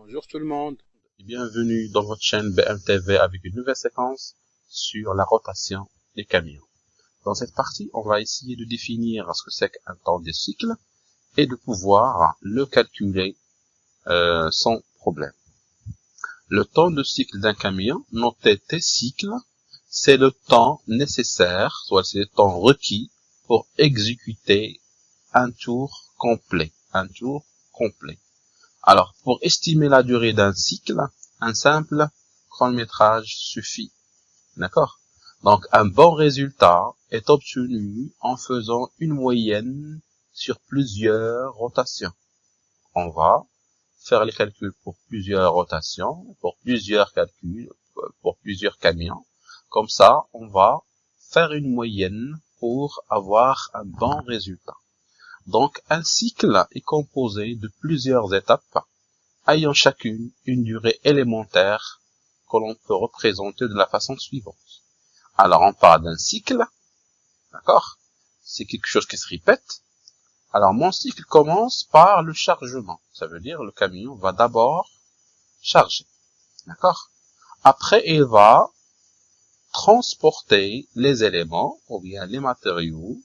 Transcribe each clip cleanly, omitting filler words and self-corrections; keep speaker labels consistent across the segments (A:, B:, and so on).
A: Bonjour tout le monde et bienvenue dans votre chaîne BMTV avec une nouvelle séquence sur la rotation des camions. Dans cette partie, on va essayer de définir ce que c'est qu'un temps de cycle et de pouvoir le calculer sans problème. Le temps de cycle d'un camion, noté T cycle, c'est le temps nécessaire, soit c'est le temps requis pour exécuter un tour complet. Alors, pour estimer la durée d'un cycle, un simple chronométrage suffit. D'accord? Donc, un bon résultat est obtenu en faisant une moyenne sur plusieurs rotations. On va faire les calculs pour plusieurs rotations, pour plusieurs calculs, pour plusieurs camions. Comme ça, on va faire une moyenne pour avoir un bon résultat. Donc, un cycle est composé de plusieurs étapes ayant chacune une durée élémentaire que l'on peut représenter de la façon suivante. Alors, on parle d'un cycle, d'accord? C'est quelque chose qui se répète. Alors, mon cycle commence par le chargement. Ça veut dire le camion va d'abord charger, d'accord? Après, il va transporter les éléments ou bien les matériaux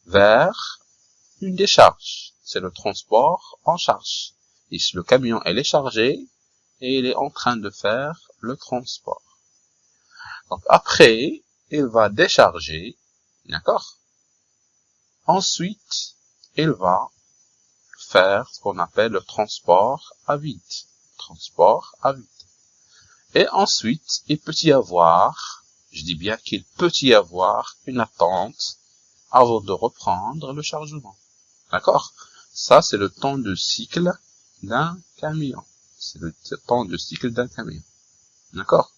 A: vers une décharge. C'est le transport en charge. Ici, le camion, elle est chargé et il est en train de faire le transport. Donc, après, il va décharger, d'accord? Ensuite, il va faire ce qu'on appelle le transport à vide. Et ensuite, il peut y avoir, je dis bien qu'il peut y avoir une attente avant de reprendre le chargement. D'accord? Ça, c'est le temps de cycle d'un camion. C'est le temps de cycle d'un camion. D'accord?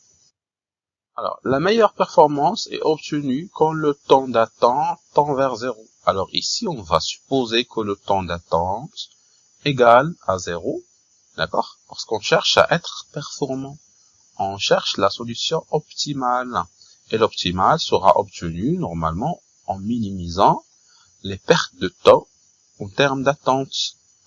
A: Alors, la meilleure performance est obtenue quand le temps d'attente tend vers 0. Alors ici, on va supposer que le temps d'attente égale à 0. D'accord? Parce qu'on cherche à être performant. On cherche la solution optimale. Et l'optimale sera obtenue normalement en minimisant les pertes de temps en termes d'attente.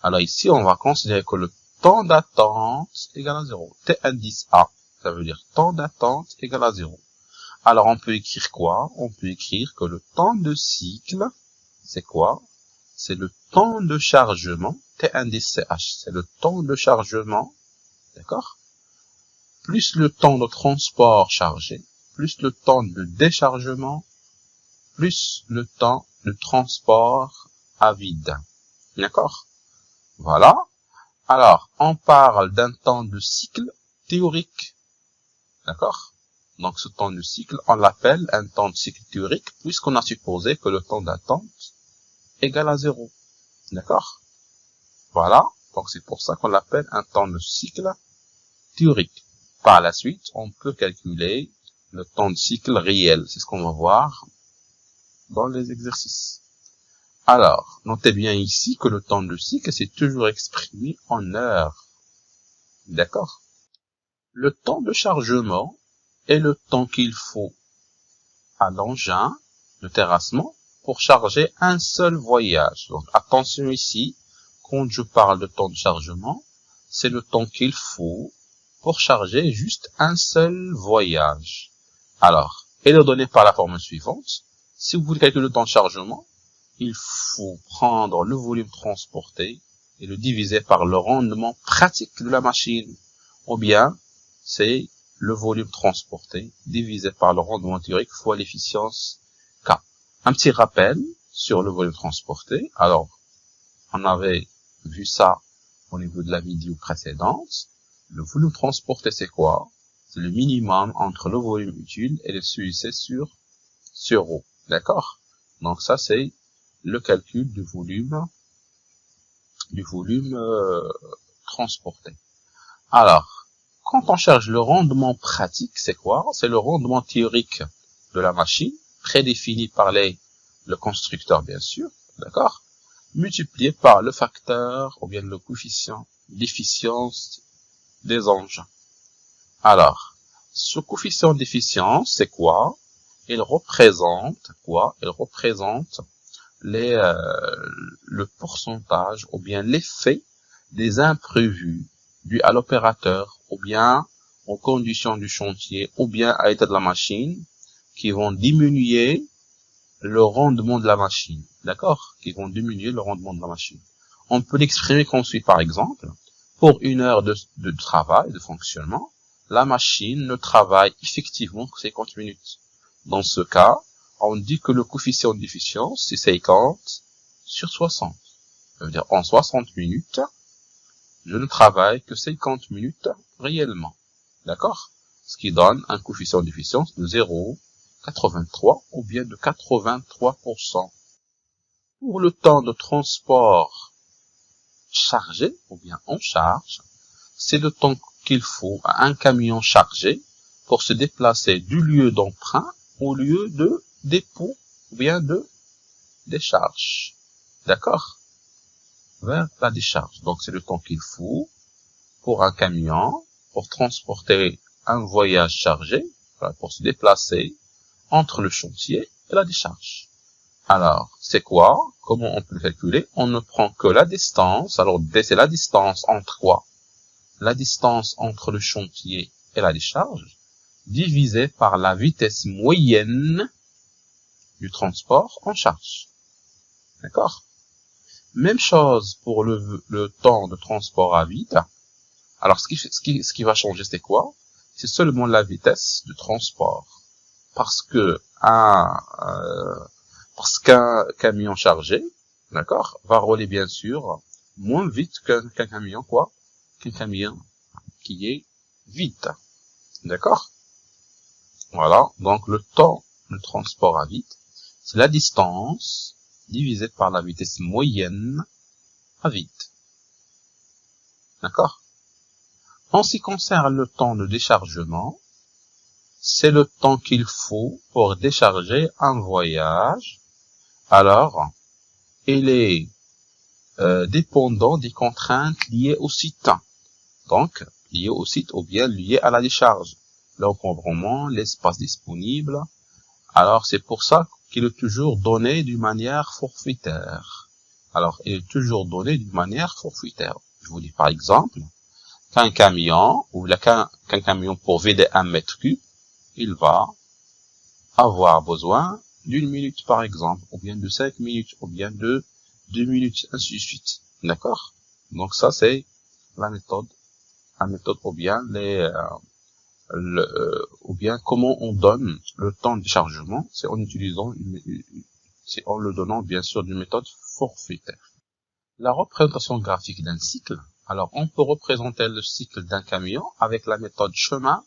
A: Alors ici, on va considérer que le temps d'attente égale à 0. T indice A, ça veut dire temps d'attente égale à 0. Alors on peut écrire quoi? On peut écrire que le temps de cycle, c'est quoi? C'est le temps de chargement, T indice CH, c'est le temps de chargement, d'accord? Plus le temps de transport chargé, plus le temps de déchargement, plus le temps de transport à vide. D'accord? Voilà. Alors, on parle d'un temps de cycle théorique. D'accord? Donc, ce temps de cycle, on l'appelle un temps de cycle théorique, puisqu'on a supposé que le temps d'attente égale à 0. D'accord? Voilà. Donc, c'est pour ça qu'on l'appelle un temps de cycle théorique. Par la suite, on peut calculer le temps de cycle réel. C'est ce qu'on va voir dans les exercices. Alors, notez bien ici que le temps de cycle, c'est toujours exprimé en heures. D'accord? Le temps de chargement est le temps qu'il faut à l'engin de terrassement pour charger un seul voyage. Donc, attention ici, quand je parle de temps de chargement, c'est le temps qu'il faut pour charger juste un seul voyage. Alors, il est donné par la formule suivante. Si vous voulez calculer le temps de chargement, il faut prendre le volume transporté et le diviser par le rendement pratique de la machine. Ou bien, c'est le volume transporté divisé par le rendement théorique fois l'efficience K. Un petit rappel sur le volume transporté. Alors, on avait vu ça au niveau de la vidéo précédente. Le volume transporté, c'est quoi? C'est le minimum entre le volume utile et le CUC sur ρ. D'accord? Donc ça, c'est le calcul du volume transporté. Alors, quand on cherche le rendement pratique, c'est quoi? C'est le rendement théorique de la machine, prédéfini par le constructeur, bien sûr, d'accord? Multiplié par le facteur, ou bien le coefficient d'efficience des engins. Alors, ce coefficient d'efficience, c'est quoi? Il représente quoi? Il représente le pourcentage ou bien l'effet des imprévus dû à l'opérateur, ou bien aux conditions du chantier, ou bien à l'état de la machine, qui vont diminuer le rendement de la machine. D'accord? Qui vont diminuer le rendement de la machine. On peut l'exprimer comme suit, par exemple. Pour une heure de travail, de fonctionnement, la machine ne travaille effectivement que 50 minutes. Dans ce cas, on dit que le coefficient d'efficience, c'est 50 sur 60. Ça veut dire, en 60 minutes, je ne travaille que 50 minutes réellement. D'accord? Ce qui donne un coefficient d'efficience de 0,83 ou bien de 83%. Pour le temps de transport chargé ou bien en charge, c'est le temps qu'il faut à un camion chargé pour se déplacer du lieu d'emprunt au lieu de dépôt ou bien de décharge. D'accord? Vers la décharge. Donc c'est le temps qu'il faut pour un camion pour transporter un voyage chargé, pour se déplacer entre le chantier et la décharge. Alors, c'est quoi? Comment on peut le calculer? On ne prend que la distance. Alors, D, c'est la distance entre quoi? La distance entre le chantier et la décharge, divisée par la vitesse moyenne du transport en charge. D'accord? Même chose pour le temps de transport à vide. Alors, ce qui va changer, c'est quoi? C'est seulement la vitesse de transport. Parce qu'un camion chargé, d'accord, va rouler bien sûr moins vite qu'un camion quoi, qu'un camion qui est vide, d'accord. Voilà, donc le temps de transport à vide, c'est la distance divisée par la vitesse moyenne à vide, d'accord. En ce qui concerne le temps de déchargement, c'est le temps qu'il faut pour décharger un voyage. Alors, il est dépendant des contraintes liées au site. Donc, liées au site ou bien liées à la décharge. L'encombrement, l'espace disponible. Alors, c'est pour ça qu'il est toujours donné d'une manière forfaitaire. Alors, il est toujours donné d'une manière forfaitaire. Je vous dis par exemple, qu'un camion, ou qu'un camion pour vider 1 mètre cube, il va avoir besoin d'une minute par exemple, ou bien de 5 minutes, ou bien de 2 minutes, ainsi de suite. D'accord? Donc ça c'est la méthode ou bien ou bien comment on donne le temps de chargement, c'est en utilisant c'est en le donnant bien sûr d'une méthode forfaitaire. La représentation graphique d'un cycle. Alors on peut représenter le cycle d'un camion avec la méthode chemin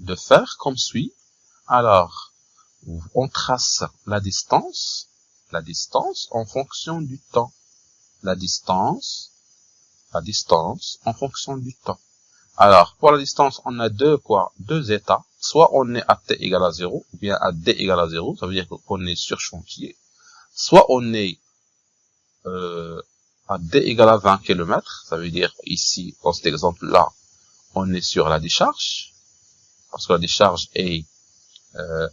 A: de fer comme suit. Alors on trace la distance en fonction du temps. La distance en fonction du temps. Alors, pour la distance, on a deux états. Soit on est à t égale à 0, ou bien à d égale à 0, ça veut dire qu'on est sur chantier. Soit on est à d égale à 20 km, ça veut dire ici, dans cet exemple-là, on est sur la décharge, parce que la décharge est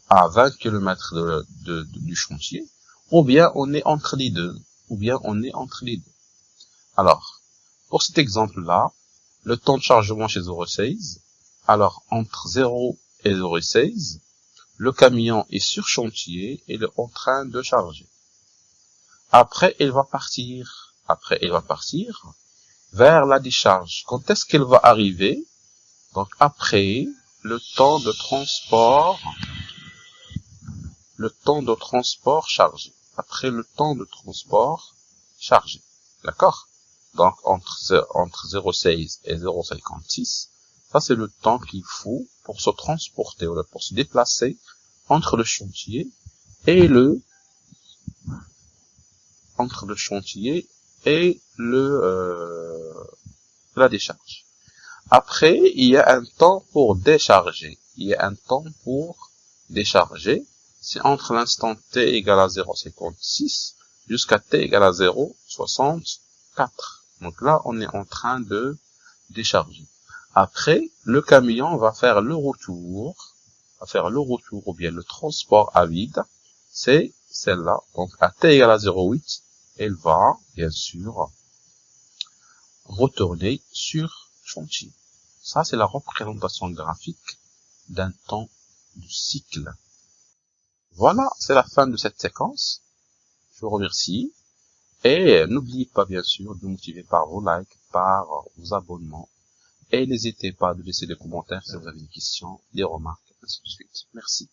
A: à 20 km du chantier, ou bien on est entre les deux, Alors, pour cet exemple-là, le temps de chargement chez 0,16, alors entre 0 et 0,16, le camion est sur chantier et il est en train de charger. Après, il va partir vers la décharge. Quand est-ce qu'elle va arriver? Donc après le temps de transport chargé. Après le temps de transport chargé. D'accord? Donc, entre 0,16 et 0,56, ça c'est le temps qu'il faut pour se transporter, ou pour se déplacer entre le chantier et la décharge. Après, il y a un temps pour décharger. C'est entre l'instant t égale à 0,56 jusqu'à t égale à 0,64. Donc là, on est en train de décharger. Après, le camion va faire le retour ou bien le transport à vide. C'est celle-là. Donc à t égale à 0,8, elle va, bien sûr, retourner sur chantier. Ça, c'est la représentation graphique d'un temps de cycle. Voilà, c'est la fin de cette séquence. Je vous remercie. Et n'oubliez pas, bien sûr, de nous motiver par vos likes, par vos abonnements. Et n'hésitez pas à laisser des commentaires si vous avez des questions, des remarques, ainsi de suite. Merci.